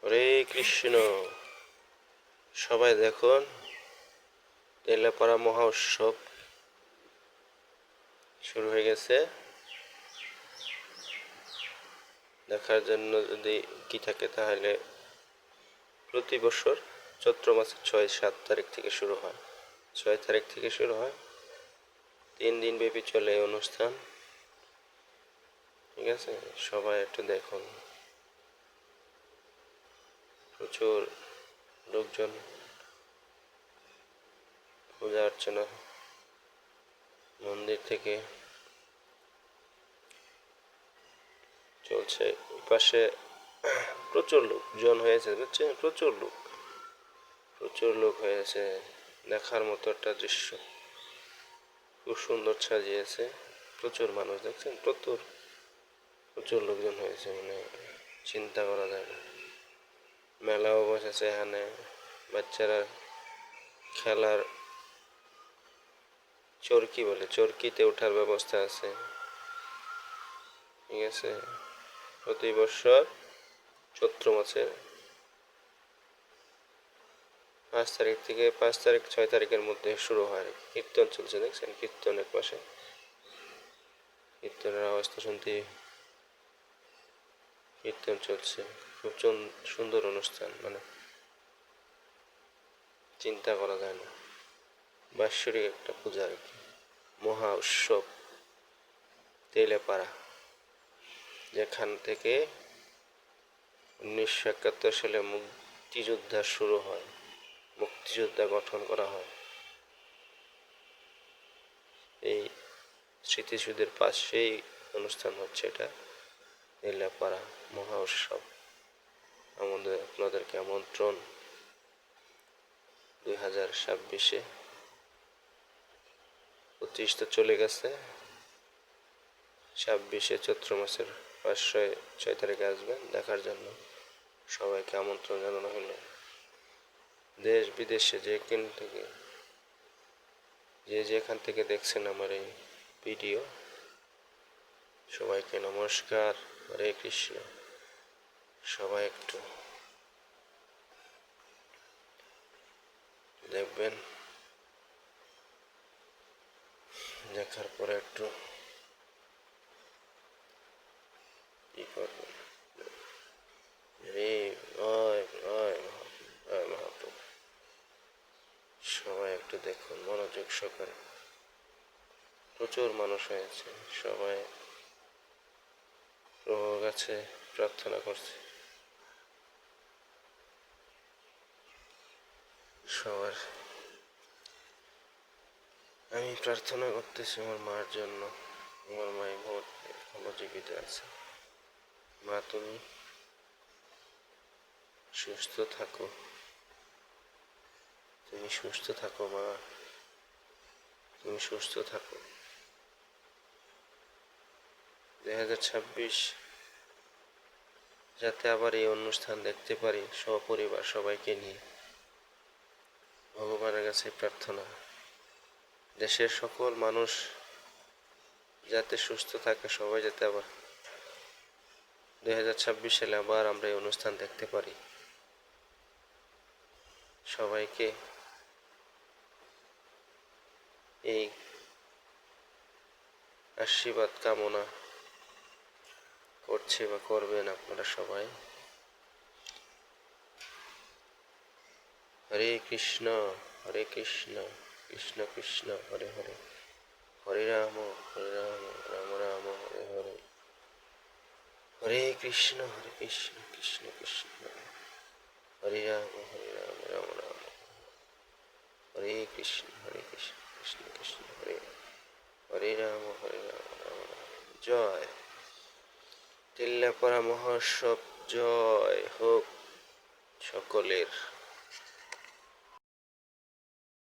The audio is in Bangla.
হরে কৃষ্ণ। সবাই দেখুন, তেলাপাড়া মহা উৎসব শুরু হয়ে গেছে। দেখার জন্য যদি কি থাকে তাহলে প্রতি বছর চৈত্র মাসের 6-7 তারিখ থেকে শুরু হয়। 6 তারিখ থেকে শুরু হয়, 3 দিন ব্যাপী চলে এই অনুষ্ঠান। ঠিক আছে, সবাই একটু দেখুন। প্রচুর লোকজন পূজা অর্চনা মন্দির থেকে চলছে। পাশে প্রচুর লোকজন হয়েছে, বুঝছেন? প্রচুর লোক হয়েছে। দেখার মতো একটা দৃশ্য, খুব সুন্দর সাজিয়েছে। প্রচুর মানুষ দেখছেন, প্রচুর লোকজন হয়েছে, মানে চিন্তা করা যায় না। মেলাও বসেছে এখানে, বাচ্চারা খেলার চরকিতে ওঠার ব্যবস্থা আছে। ঠিক আছে, প্রতি বছর চৈত্র মাসের 5 তারিখের মধ্যে শুরু হয়। কীর্তন চলছে, দেখছেন? কীর্তনের পাশে কীর্তনের আওয়াজ তো শুনতে, কীর্তন চলছে। খুব সুন্দর অনুষ্ঠান, মানে চিন্তা করা যায় না। বাৎসরিক একটা পূজা আর কি, মহা উৎসব তেলেপাড়া, যেখান থেকে 1971 সালে মুক্তিযোদ্ধা শুরু হয়, মুক্তিযোদ্ধা গঠন করা হয়। এই স্মৃতিসৌধের পাশেই অনুষ্ঠান হচ্ছে এটা, তেলেপাড়া মহা উৎসব। আপনাদেরকে আমন্ত্রণ 2026-এ। 25 তো চলে গেছে, 26-এ চৈত্র মাসের 5-6 তারিখে আসবেন দেখার জন্য। সবাইকে আমন্ত্রণ জানানো হলো। দেশ বিদেশে যেখান থেকে দেখছেন আমার এই ভিডিও, সবাইকে নমস্কার, হরে কৃষ্ণ। সবাই একটু দেখবেন, দেখার পরে একটু কি করবেন। মহাপ্রভু, সবাই একটু দেখুন মনোযোগ সহকারে। প্রচুর মানুষ হয়েছে, সবাই প্রভুর কাছে প্রার্থনা করছে। সবার আমি প্রার্থনা করতেছি আমার মার জন্য। আমার মা এখনো জীবিত আছে। মা, তুমি সুস্থ থাকো, তুমি সুস্থ থাকো মা, তুমি সুস্থ থাকো। 2026 যাতে আবার এই অনুষ্ঠান দেখতে পারি সপরিবার সবাইকে নিয়ে, ভগবানের কাছে প্রার্থনা। দেশের সকল মানুষ যাতে সুস্থ থাকে, সবাই যাতে আবার 2026 সালে আবার আমরা এই অনুষ্ঠান দেখতে পারি। সবাইকে এই আশীর্বাদ কামনা করছে বা করবেন আপনারা সবাই। হরে কৃষ্ণ কৃষ্ণ কৃষ্ণ হরে হরে, হরে রাম রাম রাম হরে হরে, হরে কৃষ্ণ কৃষ্ণ কৃষ্ণ হরে রাম রাম রাম, হরে কৃষ্ণ কৃষ্ণ কৃষ্ণ হরে হরে রাম রাম রাম। জয় তেলাপাড়া মহোৎসব, জয় হোক সকলের।